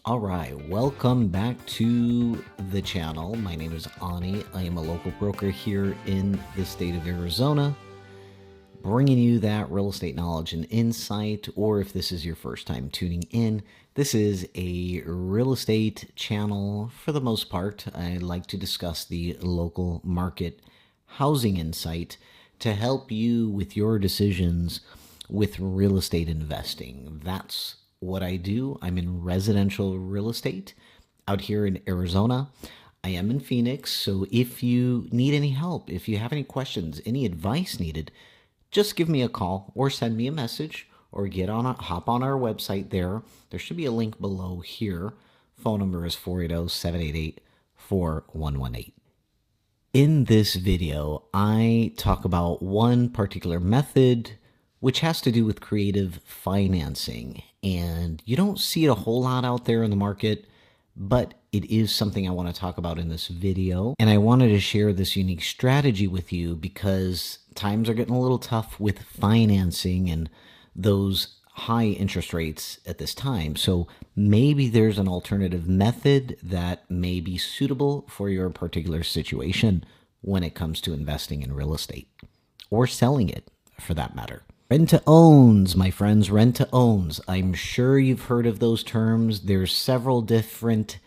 All right, welcome back to the channel. My name is Awni. I am a local broker here in the state of Arizona, bringing you that real estate knowledge and insight. Or if this is your first time tuning in, this is a real estate channel for the most part. I like to discuss the local market housing insight to help you with your decisions with real estate investing. That's what I do. I'm in residential real estate out here in Arizona. I am in Phoenix, so if you need any help, if you have any questions, any advice needed, just give me a call or send me a message or hop on our website there. There should be a link below here. Phone number is 480-788-4118. In this video, I talk about one particular method which has to do with creative financing. And you don't see it a whole lot out there in the market, but it is something I want to talk about in this video. And I wanted to share this unique strategy with you because times are getting a little tough with financing and those high interest rates at this time. So maybe there's an alternative method that may be suitable for your particular situation when it comes to investing in real estate or selling it for that matter. Rent-to-owns, my friends, rent-to-owns. I'm sure you've heard of those terms. There's several different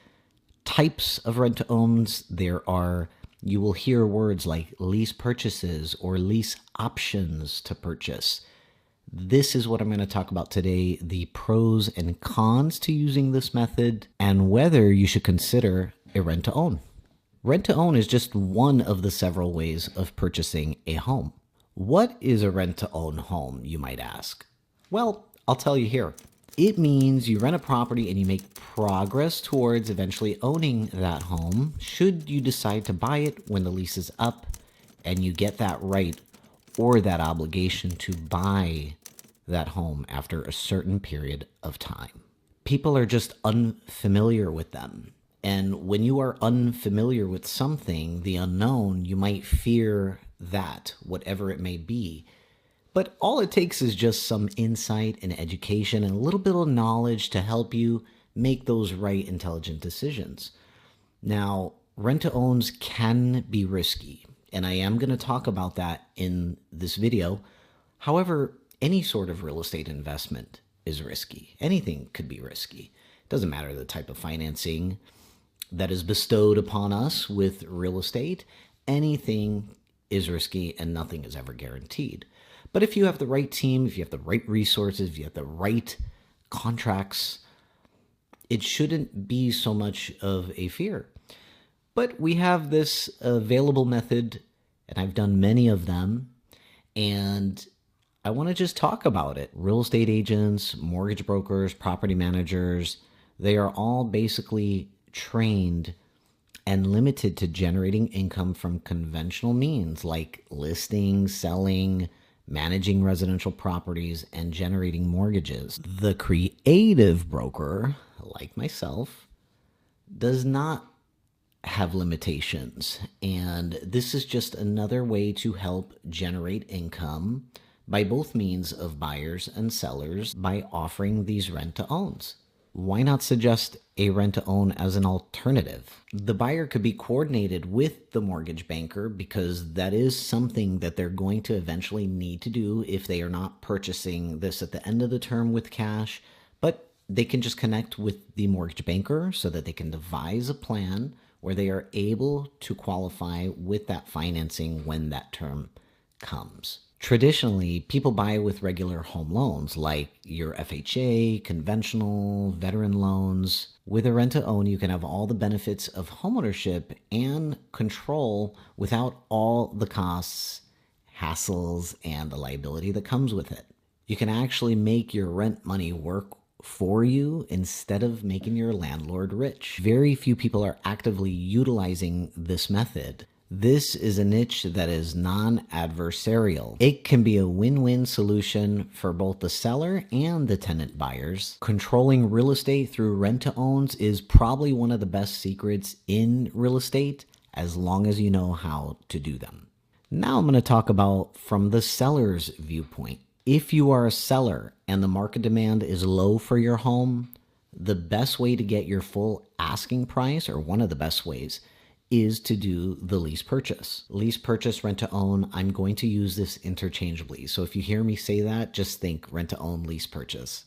types of rent-to-owns. You will hear words like lease purchases or lease options to purchase. This is what I'm going to talk about today, the pros and cons to using this method and whether you should consider a rent-to-own. Rent-to-own is just one of the several ways of purchasing a home. What is a rent-to-own home, you might ask? Well, I'll tell you here. It means you rent a property and you make progress towards eventually owning that home should you decide to buy it when the lease is up and you get that right or that obligation to buy that home after a certain period of time. People are just unfamiliar with them. And when you are unfamiliar with something, the unknown, you might fear that, whatever it may be. But all it takes is just some insight and education and a little bit of knowledge to help you make those right, intelligent decisions. Now, rent-to-owns can be risky, and I am going to talk about that in this video. However, any sort of real estate investment is risky. Anything could be risky. It doesn't matter the type of financing that is bestowed upon us with real estate. Anything is risky and nothing is ever guaranteed. But if you have the right team, if you have the right resources, if you have the right contracts, it shouldn't be so much of a fear. But we have this available method, and I've done many of them, and I want to just talk about it. Real estate agents, mortgage brokers, property managers, they are all basically trained and limited to generating income from conventional means like listing, selling, managing residential properties, and generating mortgages. The creative broker, like myself, does not have limitations. And this is just another way to help generate income by both means of buyers and sellers by offering these rent-to-owns. Why not suggest a rent-to-own as an alternative? The buyer could be coordinated with the mortgage banker because that is something that they're going to eventually need to do if they are not purchasing this at the end of the term with cash. But they can just connect with the mortgage banker so that they can devise a plan where they are able to qualify with that financing when that term comes. Traditionally, people buy with regular home loans like your FHA, conventional, veteran loans. With a rent-to-own, you can have all the benefits of homeownership and control without all the costs, hassles, and the liability that comes with it. You can actually make your rent money work for you instead of making your landlord rich. Very few people are actively utilizing this method. This is a niche that is non-adversarial. It can be a win-win solution for both the seller and the tenant buyers. Controlling real estate through rent-to-owns is probably one of the best secrets in real estate as long as you know how to do them. Now I'm going to talk about from the seller's viewpoint. If you are a seller and the market demand is low for your home, The best way to get your full asking price, or one of the best ways, is to do the lease purchase. Lease purchase, rent to own. I'm going to use this interchangeably. So if you hear me say that, just think rent to own, lease purchase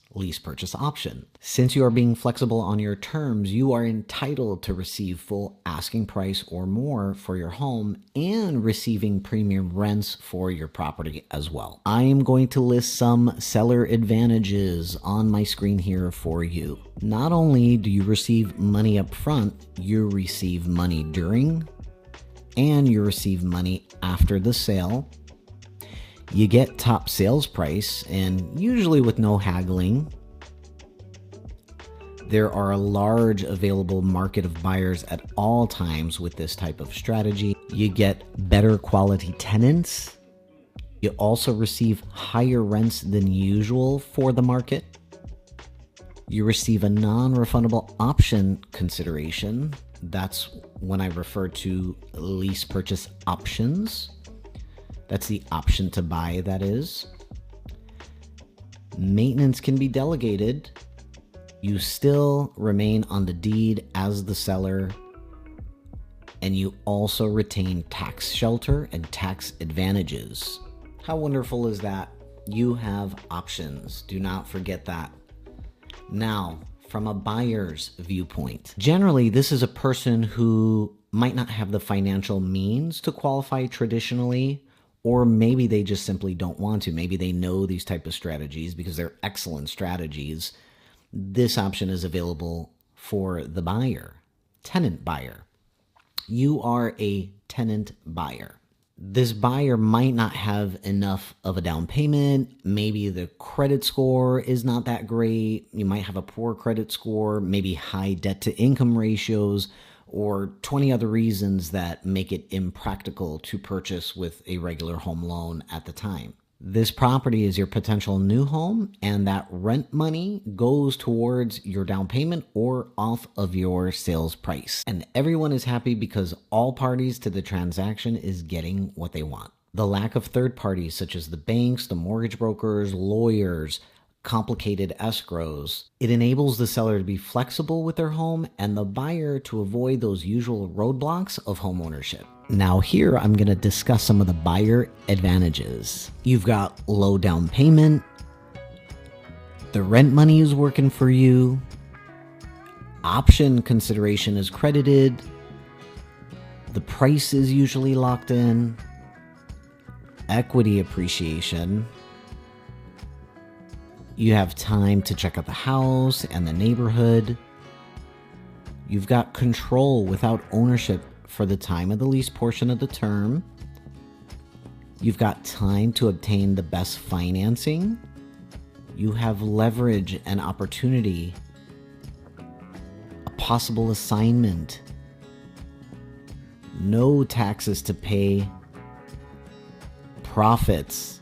option. Since you are being flexible on your terms, you are entitled to receive full asking price or more for your home and receiving premium rents for your property as well. I am going to list some seller advantages on my screen here for you. Not only do you receive money up front, you receive money during, and you receive money after the sale. You get top sales price, and usually with no haggling. There are a large available market of buyers at all times with this type of strategy. You get better quality tenants. You also receive higher rents than usual for the market. You receive a non-refundable option consideration. That's when I refer to lease purchase options. That's the option to buy, that is. Maintenance can be delegated. You still remain on the deed as the seller, and you also retain tax shelter and tax advantages. How wonderful is that? You have options. Do not forget that. Now, from a buyer's viewpoint, generally, this is a person who might not have the financial means to qualify traditionally, or maybe they just simply don't want to. Maybe they know these type of strategies because they're excellent strategies. This option is available for the buyer, tenant buyer. You are a tenant buyer. This buyer might not have enough of a down payment. Maybe the credit score is not that great. You might have a poor credit score, maybe high debt to income ratios, or 20 other reasons that make it impractical to purchase with a regular home loan at the time. This property is your potential new home, and that rent money goes towards your down payment or off of your sales price. And everyone is happy because all parties to the transaction is getting what they want. The lack of third parties such as the banks, the mortgage brokers, lawyers, complicated escrows. It enables the seller to be flexible with their home and the buyer to avoid those usual roadblocks of home ownership. Now here I'm going to discuss some of the buyer advantages. You've got low down payment. The rent money is working for you. Option consideration is credited. The price is usually locked in. Equity appreciation. You have time to check out the house and the neighborhood. You've got control without ownership for the time of the lease portion of the term. You've got time to obtain the best financing. You have leverage and opportunity. A possible assignment. No taxes to pay. Profits.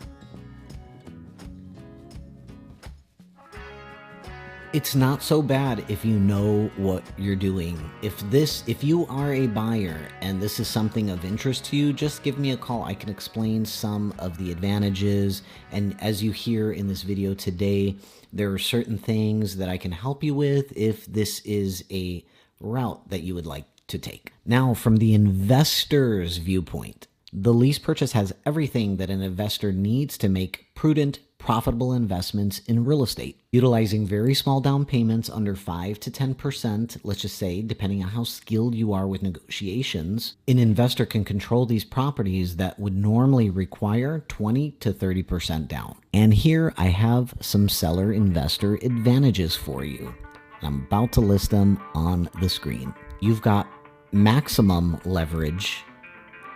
It's not so bad if you know what you're doing. If you are a buyer and this is something of interest to you, just give me a call. I can explain some of the advantages. And as you hear in this video today, there are certain things that I can help you with if this is a route that you would like to take. Now, from the investor's viewpoint, the lease purchase has everything that an investor needs to make prudent, profitable investments in real estate. Utilizing very small down payments under 5 to 10%, let's just say, depending on how skilled you are with negotiations, an investor can control these properties that would normally require 20 to 30% down. And here I have some seller investor advantages for you. I'm about to list them on the screen. You've got maximum leverage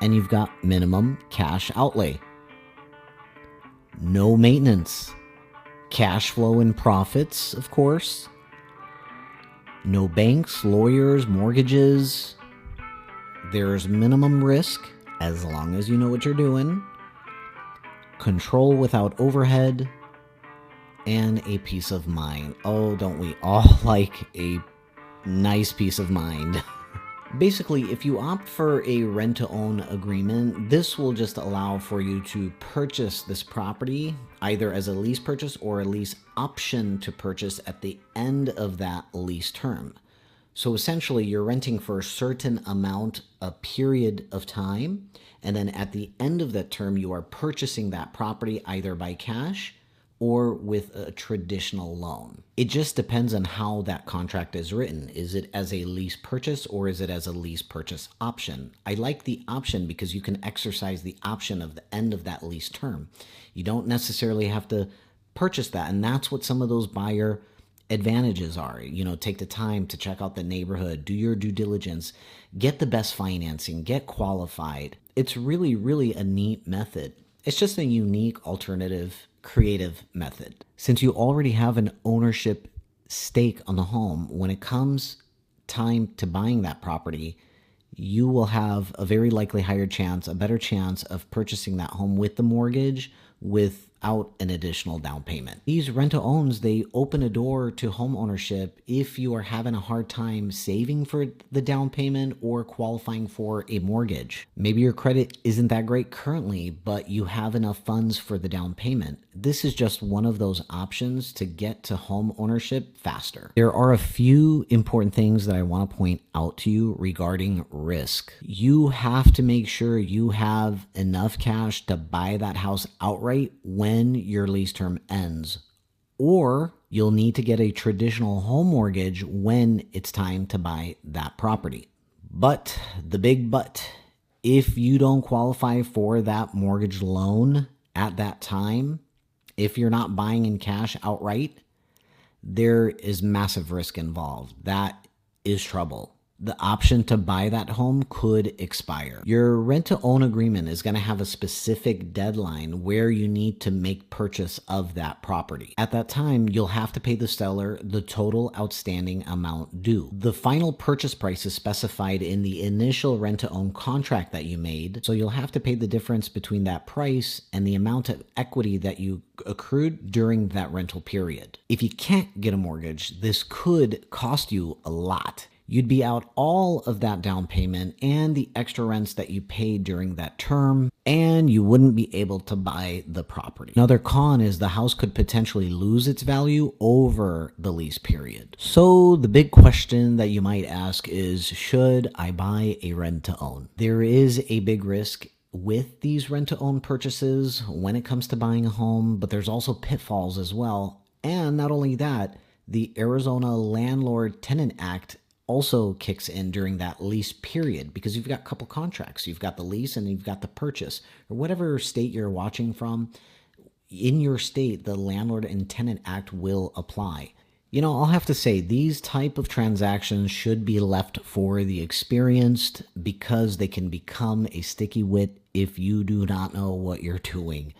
and you've got minimum cash outlay. No maintenance. Cash flow and profits, of course. No banks, lawyers, mortgages. There's minimum risk, as long as you know what you're doing. Control without overhead. And a peace of mind. Oh, don't we all like a nice peace of mind? Basically, if you opt for a rent-to-own agreement, this will just allow for you to purchase this property either as a lease purchase or a lease option to purchase at the end of that lease term. So essentially, you're renting for a certain amount, a period of time, and then at the end of that term, you are purchasing that property either by cash or with a traditional loan. It just depends on how that contract is written. Is it as a lease purchase or is it as a lease purchase option? I like the option because you can exercise the option of the end of that lease term. You don't necessarily have to purchase that, and that's what some of those buyer advantages are. Take the time to check out the neighborhood, do your due diligence, get the best financing, get qualified. It's really, really a neat method. It's just a unique, alternative, creative method. Since you already have an ownership stake on the home, when it comes time to buying that property, you will have a very likely higher chance, a better chance of purchasing that home with the mortgage without an additional down payment. These rent-to-owns, they open a door to home ownership if you are having a hard time saving for the down payment or qualifying for a mortgage. Maybe your credit isn't that great currently, but you have enough funds for the down payment. This is just one of those options to get to home ownership faster. There are a few important things that I want to point out to you regarding risk. You have to make sure you have enough cash to buy that house outright when your lease term ends, or you'll need to get a traditional home mortgage when it's time to buy that property. But the big but, if you don't qualify for that mortgage loan at that time, if you're not buying in cash outright, there is massive risk involved. That is trouble. The option to buy that home could expire. Your rent-to-own agreement is going to have a specific deadline where you need to make purchase of that property. At that time, you'll have to pay the seller the total outstanding amount due. The final purchase price is specified in the initial rent-to-own contract that you made, so you'll have to pay the difference between that price and the amount of equity that you accrued during that rental period. If you can't get a mortgage, this could cost you a lot. You'd be out all of that down payment and the extra rents that you paid during that term, and you wouldn't be able to buy the property. Another con is the house could potentially lose its value over the lease period. So the big question that you might ask is, should I buy a rent-to-own? There is a big risk with these rent-to-own purchases when it comes to buying a home, but there's also pitfalls as well. And not only that, the Arizona Landlord-Tenant Act also kicks in during that lease period, because you've got a couple contracts. You've got the lease and you've got the purchase, or whatever state you're watching from. In your state, the Landlord and Tenant Act will apply. I'll have to say, these type of transactions should be left for the experienced, because they can become a sticky wicket if you do not know what you're doing.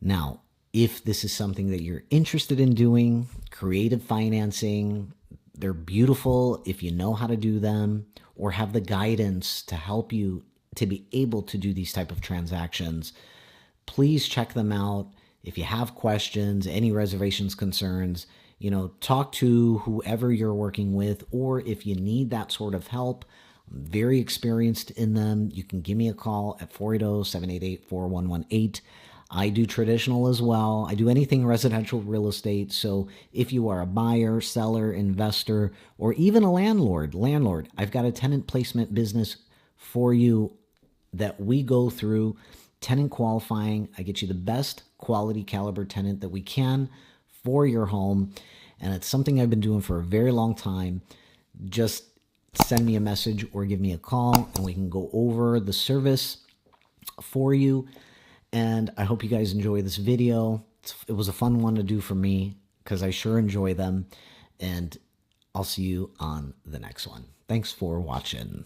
Now, if this is something that you're interested in doing, creative financing, they're beautiful if you know how to do them or have the guidance to help you to be able to do these type of transactions. Please check them out. If you have questions, any reservations, concerns, talk to whoever you're working with, or if you need that sort of help, I'm very experienced in them. You can give me a call at 480-788-4118. I do traditional as well. I do anything residential real estate. So if you are a buyer, seller, investor, or even a landlord, I've got a tenant placement business for you that we go through tenant qualifying. I get you the best quality caliber tenant that we can for your home. And it's something I've been doing for a very long time. Just send me a message or give me a call and we can go over the service for you. And I hope you guys enjoy this video. It was a fun one to do for me because I sure enjoy them. And I'll see you on the next one. Thanks for watching.